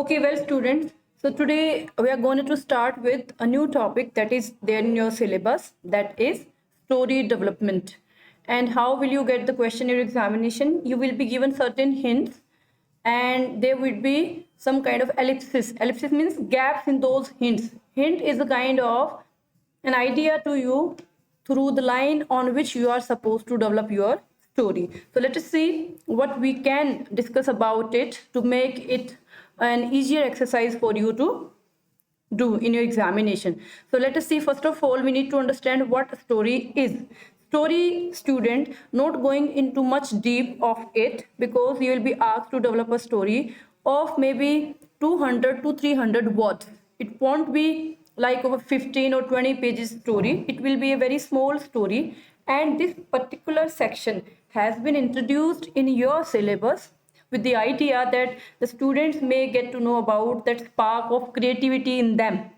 Okay, well, students, so today we are going to start with a new topic that is there in your syllabus, that is story development. And how will you get the question in your examination? You will be given certain hints, and there would be some kind of ellipsis. Ellipsis means gaps in those hints. Hint is a kind of an idea to you through the line on which you are supposed to develop your story. So let us see what we can discuss about it to make it an easier exercise for you to do in your examination. So let us see, first of all, we need to understand what a story is. Story, student, not going into much deep of it, because you will be asked to develop a story of maybe 200 to 300 words. It won't be like over 15 or 20 pages story. It will be a very small story, and this particular section has been introduced in your syllabus with the idea that the students may get to know about that spark of creativity in them.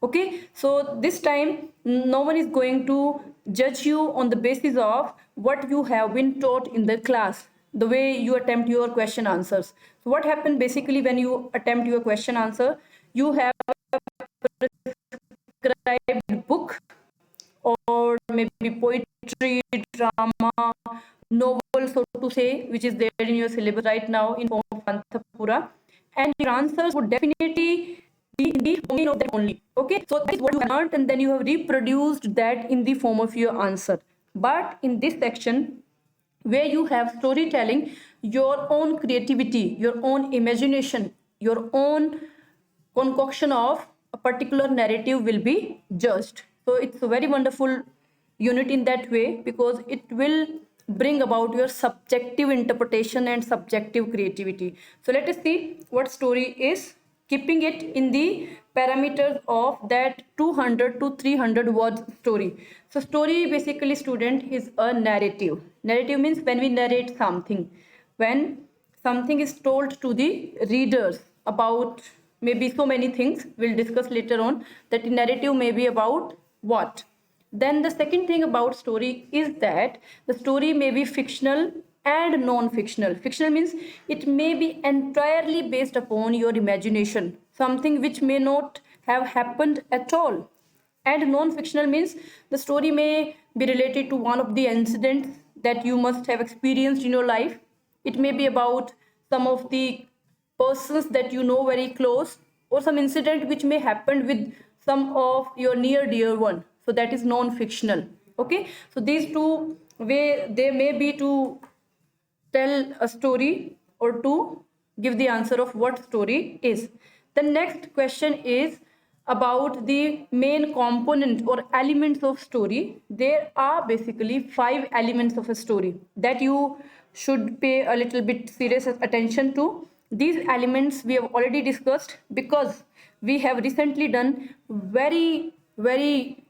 Okay, so this time no one is going to judge you on the basis of what you have been taught in the class, the way you attempt your question answers. So what happened basically when you attempt your question answer, you have prescribed book or maybe poetry, drama, novel, so to say, which is there in your syllabus right now in form of Kanthapura, and your answers would definitely be in the domain of that only. Okay, so that is what you have learned, and then you have reproduced that in the form of your answer. But in this section, where you have storytelling, your own creativity, your own imagination, your own concoction of a particular narrative will be judged. So it's a very wonderful unit in that way, because it will bring about your subjective interpretation and subjective creativity. So let us see what story is, keeping it in the parameters of that 200 to 300 words story. So story basically, student, is a narrative. Narrative means when we narrate something, when something is told to the readers about maybe so many things we'll discuss later on, that the narrative may be about what. Then the second thing about story is that the story may be fictional and non-fictional. Fictional means it may be entirely based upon your imagination, something which may not have happened at all. And non-fictional means the story may be related to one of the incidents that you must have experienced in your life. It may be about some of the persons that you know very close, or some incident which may happen with some of your near dear one. So that is non-fictional. Okay, so these two way they may be to tell a story or to give the answer of what story is. The next question is about the main component or elements of story. There are basically 5 elements of a story that you should pay a little bit serious attention to. These elements we have already discussed, because we have recently done very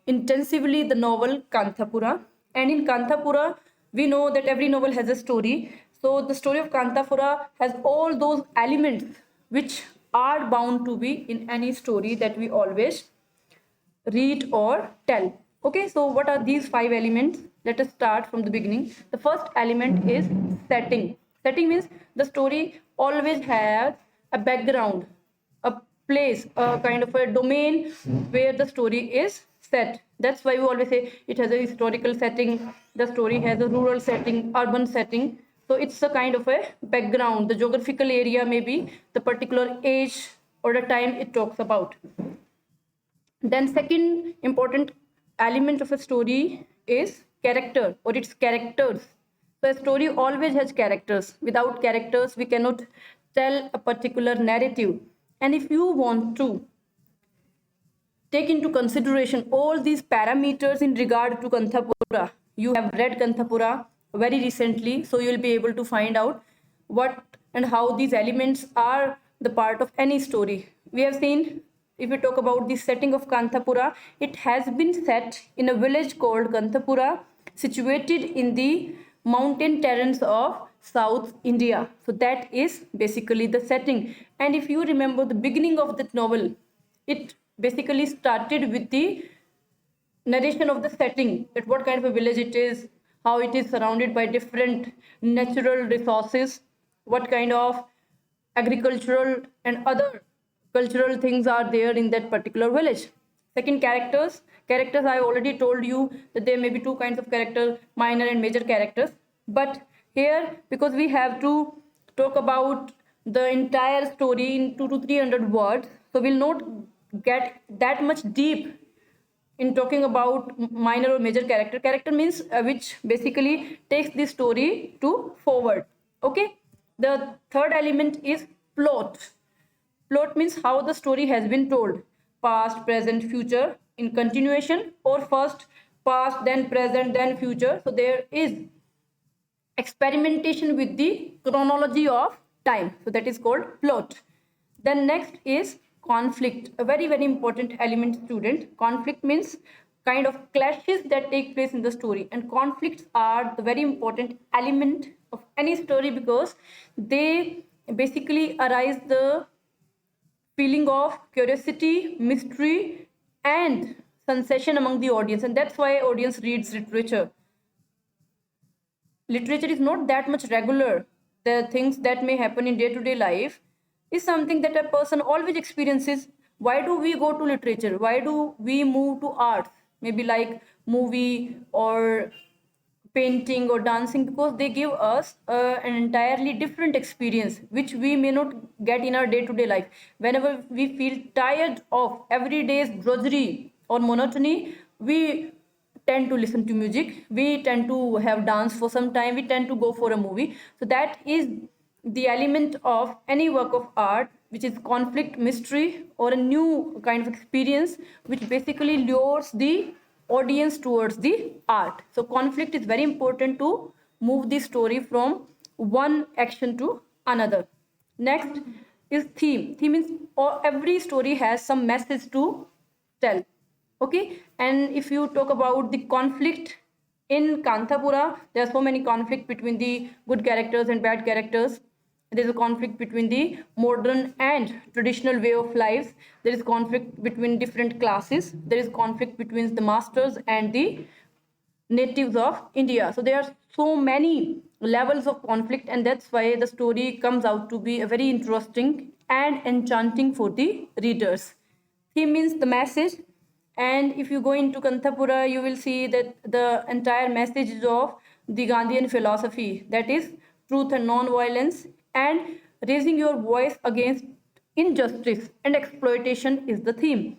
intensively the novel Kanthapura, and in Kanthapura we know that every novel has a story. So the story of Kanthapura has all those elements which are bound to be in any story that we always read or tell. Okay, so what are these 5 elements? Let us start from the beginning. The first element is setting. Setting means the story always has a background, a place, a kind of a domain where the story is set. That's why we always say it has a historical setting, the story has a rural setting, urban setting. So it's a kind of a background. The geographical area may be the particular age or the time it talks about. Then second important element of a story is character or its characters. So a story always has characters. Without characters, we cannot tell a particular narrative. And if you want to take into consideration all these parameters in regard to Kanthapura, you have read Kanthapura very recently, so you will be able to find out what and how these elements are the part of any story. We have seen, if we talk about the setting of Kanthapura, it has been set in a village called Kanthapura, situated in the mountain terrains of South India. So that is basically the setting. And if you remember the beginning of that novel, it basically started with the narration of the setting, that what kind of a village it is, how it is surrounded by different natural resources, what kind of agricultural and other cultural things are there in that particular village. Second, characters I already told you that there may be two kinds of characters, minor and major characters. But here, because we have to talk about the entire story in 2 to 300 words, so we'll not get that much deep in talking about minor or major character means which basically takes the story to forward. Okay, the third element is plot. Plot means how the story has been told, past, present, future in continuation, or first past, then present, then future. So there is experimentation with the chronology of time. So that is called plot. Then next is conflict, a very, very important element, student. Conflict means kind of clashes that take place in the story, and conflicts are the very important element of any story because they basically arise the feeling of curiosity, mystery, and sensation among the audience, and that's why audience reads literature. Literature is not that much regular. The things that may happen in day-to-day life is something that a person always experiences. Why do we go to literature? Why do we move to arts? Maybe like movie or painting or dancing, because they give us an entirely different experience which we may not get in our day-to-day life. Whenever we feel tired of everyday's drudgery or monotony, we tend to listen to music, we tend to have dance for some time, we tend to go for a movie. So that is the element of any work of art, which is conflict, mystery, or a new kind of experience which basically lures the audience towards the art. So conflict is very important to move the story from one action to another. Next is theme. Theme means every story has some message to tell. Okay, and if you talk about the conflict in Kanthapura, there are so many conflict between the good characters and bad characters. There is a conflict between the modern and traditional way of life. There is conflict between different classes. There is conflict between the masters and the natives of India. So there are so many levels of conflict, and that's why the story comes out to be a very interesting and enchanting for the readers. Theme means the message, and if you go into Kanthapura, you will see that the entire message is of the Gandhian philosophy, that is truth and non-violence, and raising your voice against injustice and exploitation is the theme.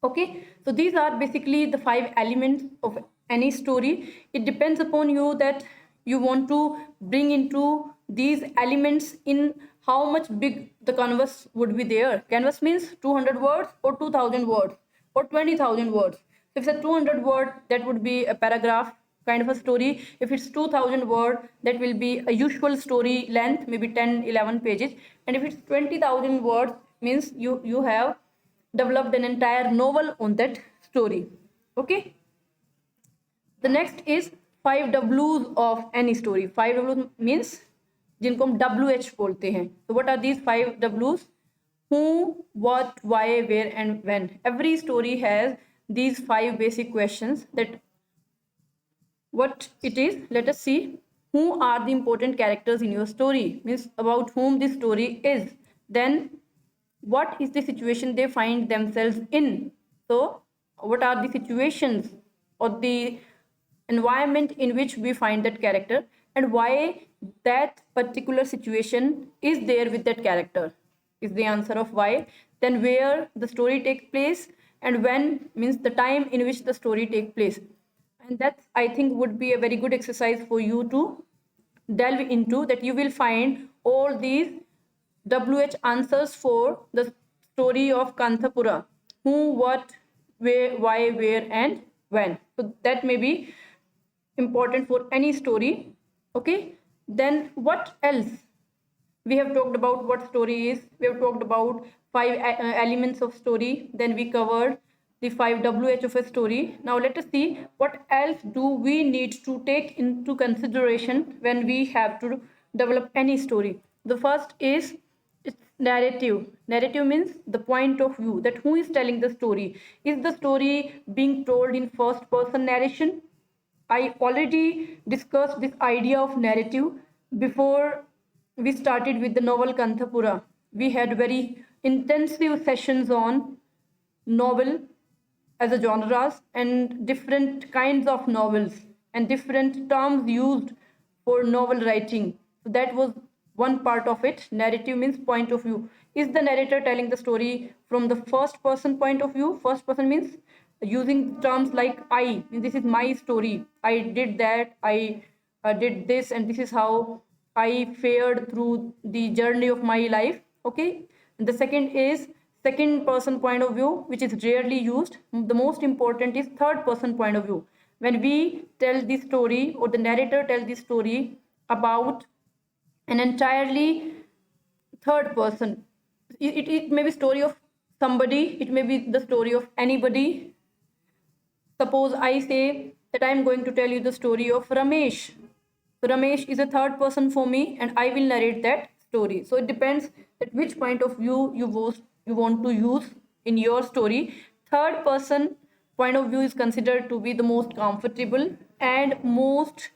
Okay, so these are basically the 5 elements of any story. It depends upon you that you want to bring into these elements in how much big the canvas would be there. Canvas means 200 words or 2000 words or 20,000 words. So if it's a 200 word, that would be a paragraph kind of a story. If it's 2000 word, that will be a usual story length, maybe 10-11 pages. And if it's 20,000 words, means you have developed an entire novel on that story. Okay, the next is 5 W's of any story. 5 W's means जिनको हम WH बोलते हैं. So what are these 5 W's? Who, what, why, where, and when. Every story has these 5 basic questions. That what it is, let us see. Who are the important characters in your story, means about whom this story is. Then what is the situation they find themselves in. So what are the situations or the environment in which we find that character, and why that particular situation is there with that character is the answer of why. Then where the story takes place, and when means the time in which the story takes place. And that, I think, would be a very good exercise for you to delve into, that you will find all these WH answers for the story of Kanthapura. Who, what, where, why, where, and when. So that may be important for any story. Okay, then what else? We have talked about what story is. We have talked about 5 elements of story. Then we covered the 5 WH of a story. Now let us see what else do we need to take into consideration when we have to develop any story. The first is narrative. Narrative means the point of view, that who is telling the story. Is the story being told in first person narration? I already discussed this idea of narrative before we started with the novel Kanthapura. We had very intensive sessions on novel as a genres and different kinds of novels and different terms used for novel writing. So that was one part of it. Narrative means point of view. Is the narrator telling the story from the first person point of view? First person means using terms like I. This is my story. I did that. I did this, and this is how I fared through the journey of my life. Okay. And the second is second person point of view, which is rarely used. The most important is third person point of view. When we tell the story or the narrator tell the story about an entirely third person, it may be story of somebody, it may be the story of anybody. Suppose I say that I am going to tell you the story of Ramesh. So Ramesh is a third person for me and I will narrate that story. So it depends at which point of view you want to use in your story. Third person point of view is considered to be the most comfortable and most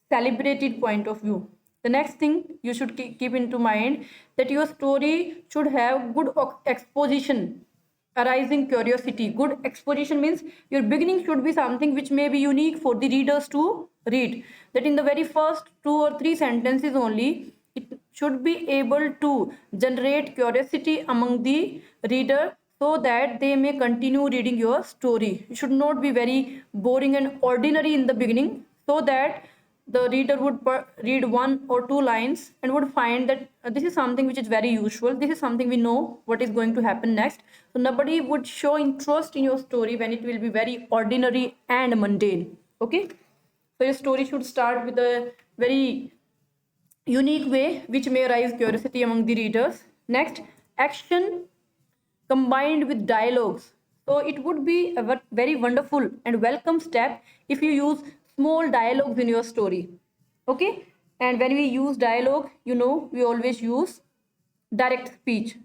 celebrated point of view. The next thing you should keep into mind that your story should have good exposition, arising curiosity. Good exposition means your beginning should be something which may be unique for the readers to read. That in the very first 2 or 3 sentences only, it should be able to generate curiosity among the reader so that they may continue reading your story. It should not be very boring and ordinary in the beginning, so that the reader would read 1 or 2 lines and would find that this is something which is very usual, this is something we know what is going to happen next. So nobody would show interest in your story when it will be very ordinary and mundane. Okay, so your story should start with a very unique way which may arise curiosity among the readers. Next, action combined with dialogues. So it would be a very wonderful and welcome step if you use small dialogues in your story. Okay, and when we use dialogue, we always use direct speech.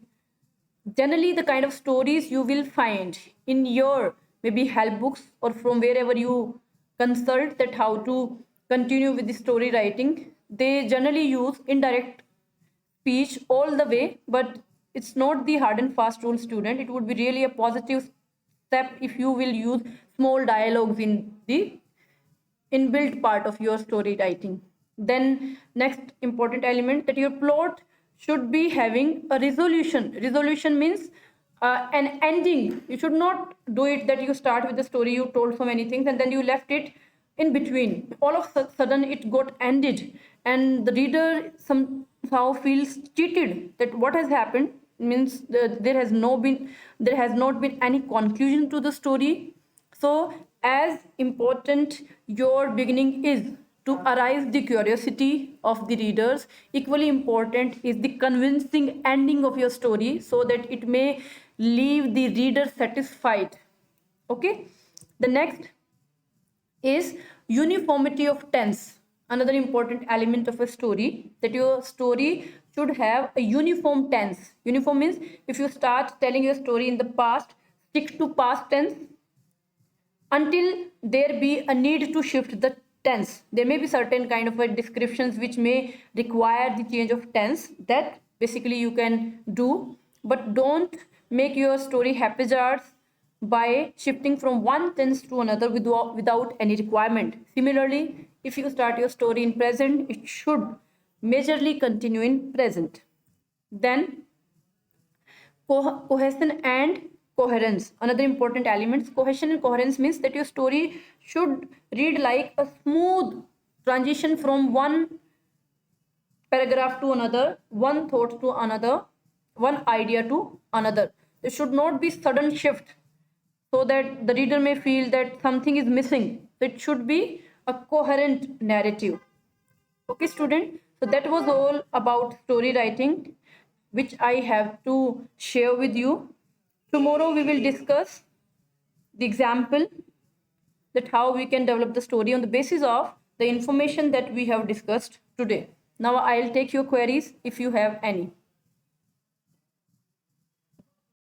Generally, the kind of stories you will find in your maybe help books or from wherever you consult that how to continue with the story writing, they generally use indirect speech all the way, but it's not the hard and fast rule, student. It would be really a positive step if you will use small dialogues in the inbuilt part of your story writing. Then next important element that your plot should be having a resolution. Resolution means an ending. You should not do it that you start with the story, you told so many things and then you left it in between. All of a sudden it got ended and the reader somehow feels cheated that what has happened means there has not been any conclusion to the story. So as important your beginning is to arise the curiosity of the readers, equally important is the convincing ending of your story so that it may leave the reader satisfied. Okay, the next is uniformity of tense. Another important element of a story, that your story should have a uniform tense. Uniform means if you start telling your story in the past, stick to past tense until there be a need to shift the tense. There may be certain kind of descriptions which may require the change of tense, that basically you can do, but don't make your story haphazard by shifting from one tense to another without any requirement. Similarly, if you start your story in present, it should majorly continue in present. Then cohesion and coherence, another important element. Cohesion and coherence means that your story should read like a smooth transition from one paragraph to another, one thought to another, one idea to another. There should not be sudden shift so that the reader may feel that something is missing. It should be a coherent narrative. Okay, student. So that was all about story writing, which I have to share with you. Tomorrow we will discuss the example that how we can develop the story on the basis of the information that we have discussed today. Now I'll take your queries if you have any.